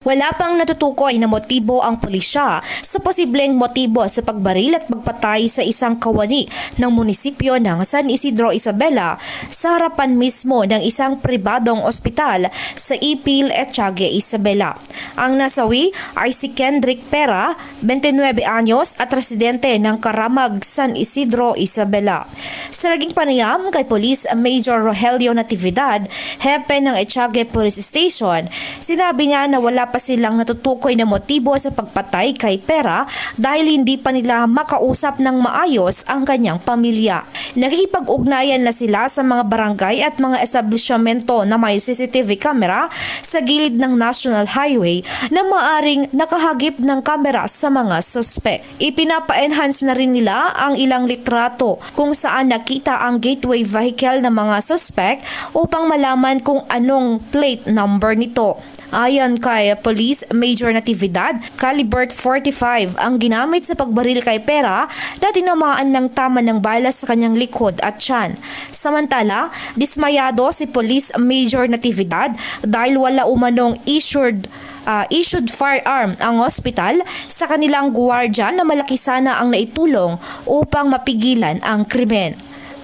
Wala pang natutukoy na motibo ang pulisya sa posibleng motibo sa pagbaril at pagpatay sa isang kawani ng munisipyo ng San Isidro, Isabela sa harapan mismo ng isang pribadong ospital sa Ipil, Etiague, Isabela. Ang nasawi ay si Kendrick Pera, 29 anyos at residente ng Karamag, San Isidro, Isabela. Sa naging panayam kay Police Major Rogelio Natividad, hepe ng Etiague Police Station, sinabi niya na wala pa silang natutukoy na motibo sa pagpatay kay Pera dahil hindi pa nila makausap ng maayos ang kanyang pamilya. Nakikipag-ugnayan na sila sa mga barangay at mga establishmento na may CCTV camera sa gilid ng National Highway na maaring nakahagip ng kamera sa mga suspect. Ipinapa-enhance na rin nila ang ilang litrato kung saan nakita ang gateway vehicle ng mga suspect upang malaman kung anong plate number nito. Ayon kay Police Major Natividad, caliber .45 ang ginamit sa pagbaril kay Pera na tinamaan ng tama ng bala sa kanyang likod at tiyan. Samantala, dismayado si Police Major Natividad dahil wala umanong issued firearm ang ospital sa kanilang gwardiya na malaki sana ang naitulong upang mapigilan ang krimen.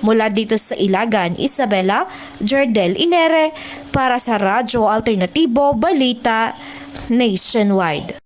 Mula dito sa Ilagan, Isabela, Jardel Inere para sa Radyo Alternatibo Balita Nationwide.